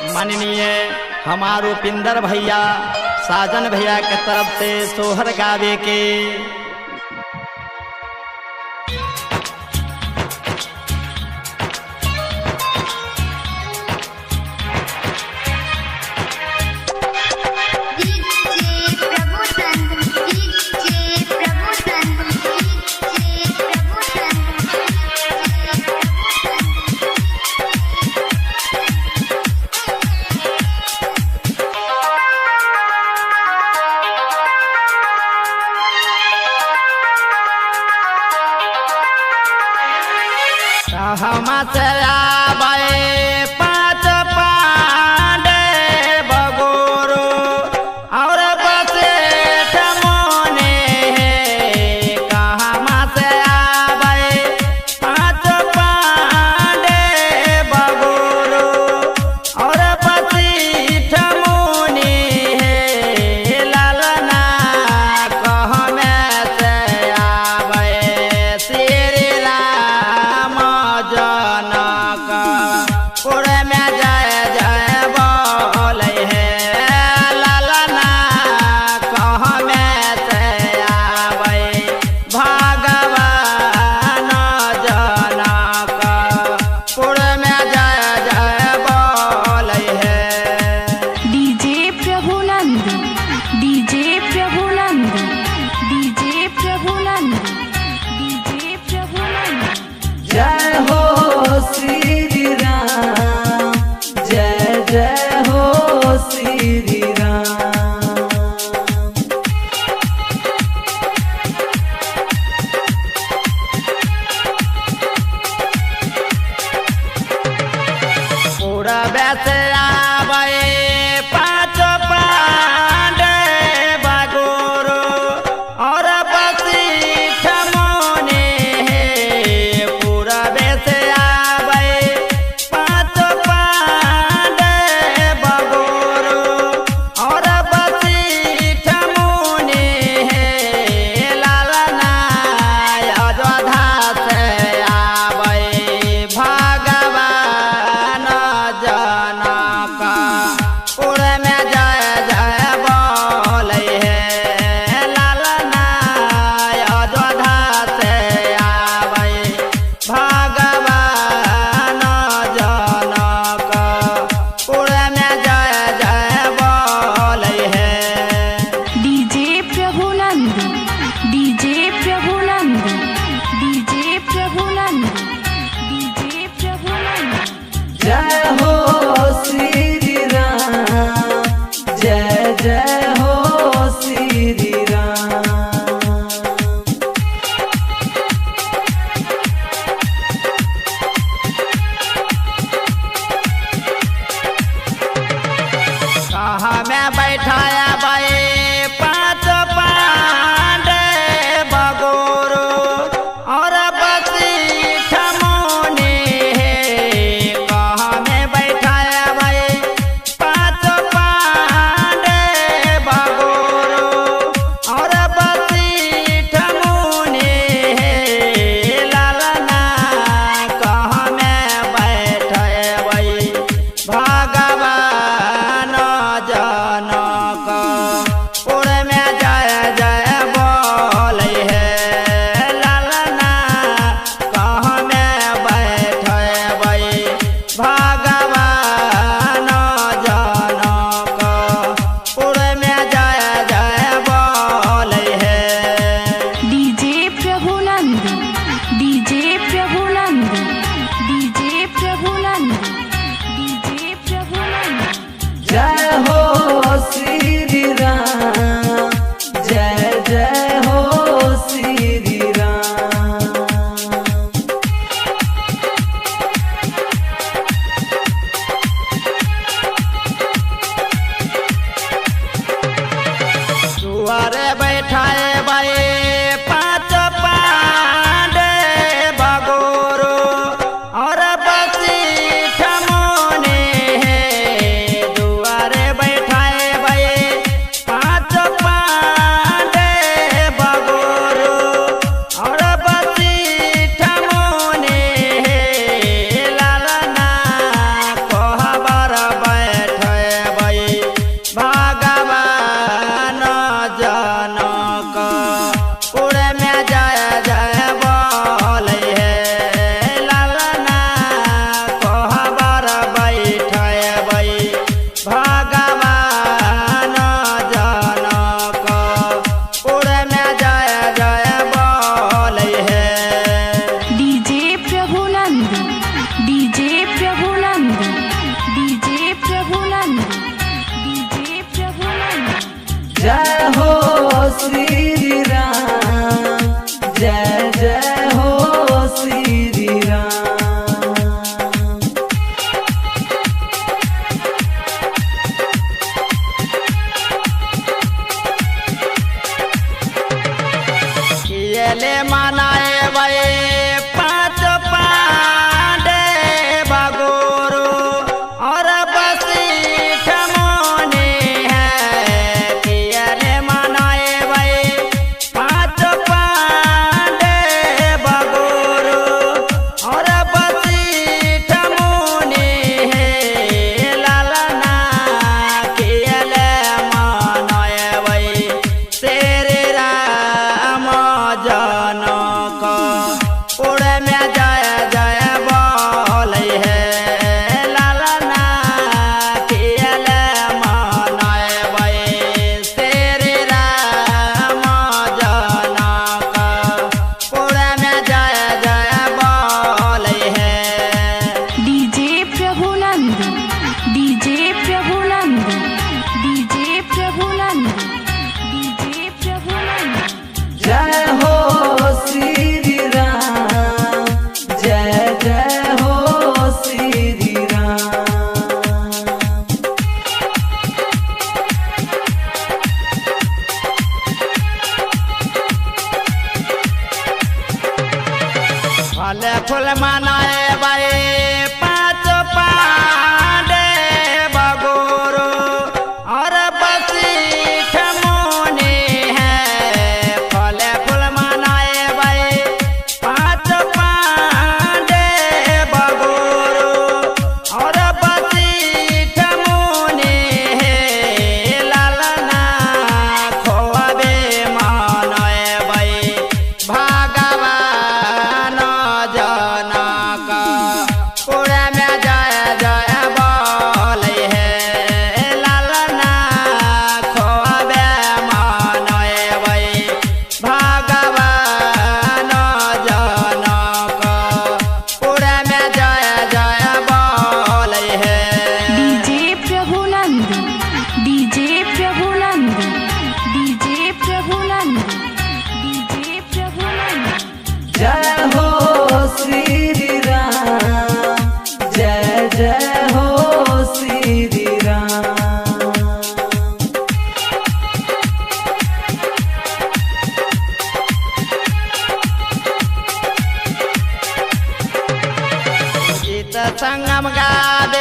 माननीय हमारो पिंदर भैया साजन भैया के तरफ से सोहर गावे के हम आवे पाँच पांडे बगोरो और बसे मोने कहाँ से आवे पाँच पांडे बगोरो और बसी मोने लालना कह में से आवे श्री राम जना फल फूल मनाए बाए पाँच पांडे बगोरो और बसीठ मुनि है फल फूल मनाए बाए पाँच पांडे बगोरो और बसीठ मुनि है लालना खोबे मनाए बाए भगवान जनक पूरा में जय जय बोल है लालना खोबे मनाए बाए भगवान जनक पूरा में जय जय बोल है। DJ Prabhunand DJ Prabhunand DJ Prabhunand DJ Prabhunand. जय हो श्री राम जय जय हो श्री राम। गीत संगम गावे